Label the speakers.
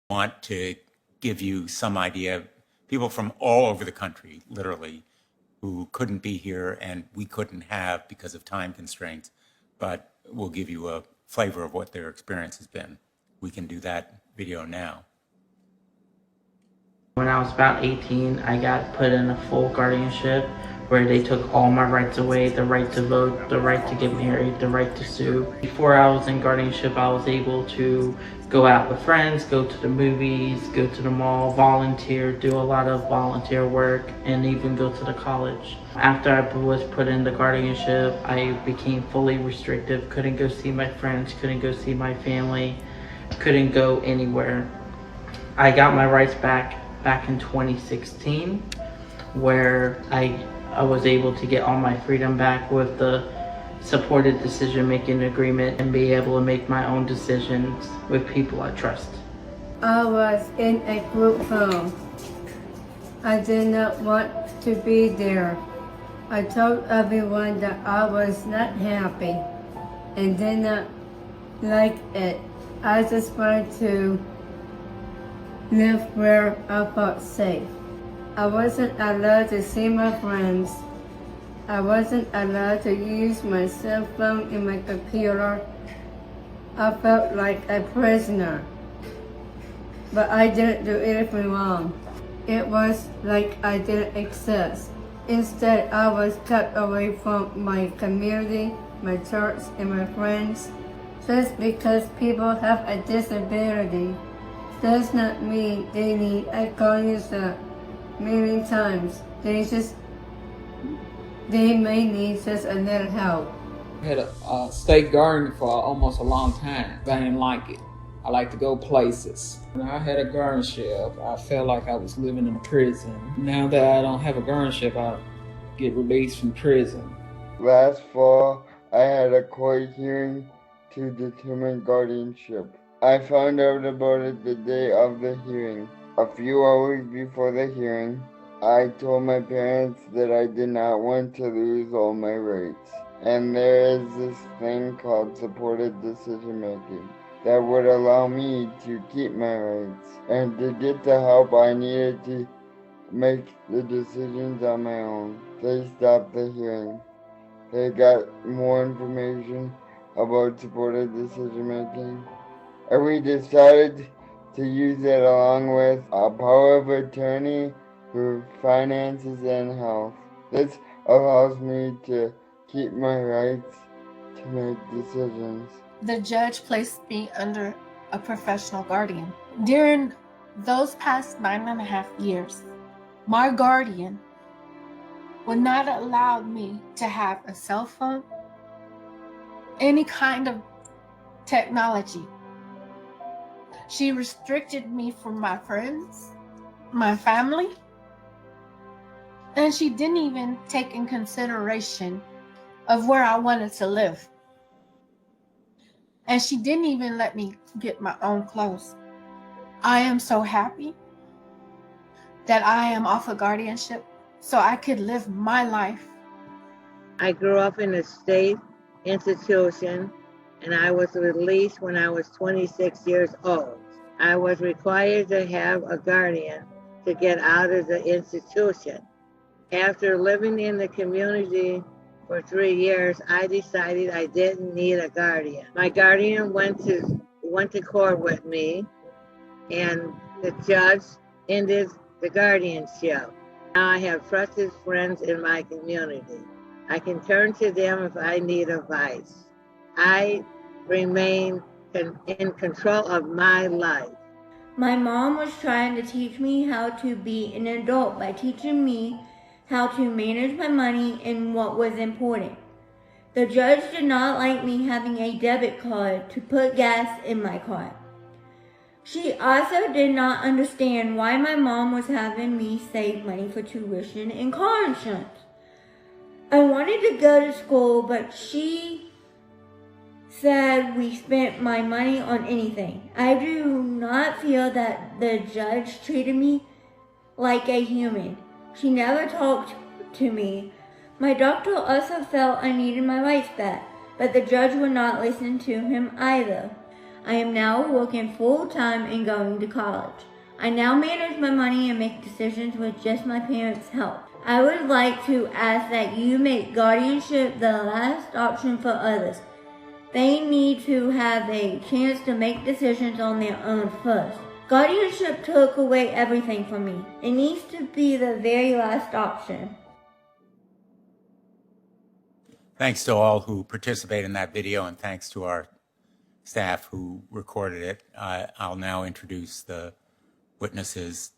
Speaker 1: want to give you some idea. People from all over the country, literally, who couldn't be here and we couldn't have because of time constraints, but we'll give you a flavor of what their experience has been. We can do that video now.
Speaker 2: When I was about 18, I got put in a full guardianship where they took all my rights away, the right to vote, the right to get married, the right to sue. Before I was in guardianship, I was able to go out with friends, go to the movies, go to the mall, volunteer, do a lot of volunteer work, and even go to the college. After I was put in the guardianship, I became fully restrictive, couldn't go see my friends, couldn't go see my family, couldn't go anywhere. I got my rights back in 2016, where I was able to get all my freedom back with the supported decision-making agreement and be able to make my own decisions with people I trust.
Speaker 3: I was in a group home. I did not want to be there. I told everyone that I was not happy and did not like it. I just wanted to live where I felt safe. I wasn't allowed to see my friends. I wasn't allowed to use my cell phone and my computer. I felt like a prisoner. But I didn't do anything wrong. It was like I didn't exist. Instead, I was kept away from my community, my church, and my friends. Just because people have a disability does not mean they need a guardianship. Many times, they may need just a little help.
Speaker 4: I had a state guardian for almost a long time, but I didn't like it. I like to go places. When I had a guardianship, I felt like I was living in prison. Now that I don't have a guardianship, I get released from prison.
Speaker 5: Last fall, I had a court hearing to determine guardianship. I found out about it the day of the hearing. A few hours before the hearing, I told my parents that I did not want to lose all my rights. And there is this thing called supported decision making that would allow me to keep my rights and to get the help I needed to make the decisions on my own. They stopped the hearing. They got more information about supported decision making, and we decided to use it along with a power of attorney for finances and health. This allows me to keep my rights to make decisions.
Speaker 6: The judge placed me under a professional guardian. During those past 9.5 years, my guardian would not allow me to have a cell phone, any kind of technology. She restricted me from my friends, my family, and she didn't even take in consideration of where I wanted to live. And she didn't even let me get my own clothes. I am so happy that I am off of guardianship so I could live my life.
Speaker 7: I grew up in a state institution and I was released when I was 26 years old. I was required to have a guardian to get out of the institution. After living in the community for 3 years, I decided I didn't need a guardian. My guardian went to court with me, and the judge ended the guardianship. Now I have trusted friends in my community. I can turn to them if I need advice. I remain in control of my life.
Speaker 8: My mom was trying to teach me how to be an adult by teaching me how to manage my money and what was important. The judge did not like me having a debit card to put gas in my car. She also did not understand why my mom was having me save money for tuition and car insurance. I wanted to go to school, but she said we spent my money on anything. I do not feel that the judge treated me like a human. She never talked to me. My doctor also felt I needed my rights back, but the judge would not listen to him either. I am now working full time and going to college. I now manage my money and make decisions with just my parents' help. I would like to ask that you make guardianship the last option for others. They need to have a chance to make decisions on their own first. Guardianship took away everything from me. It needs to be the very last option.
Speaker 1: Thanks to all who participated in that video, and thanks to our staff who recorded it. I'll now introduce the witnesses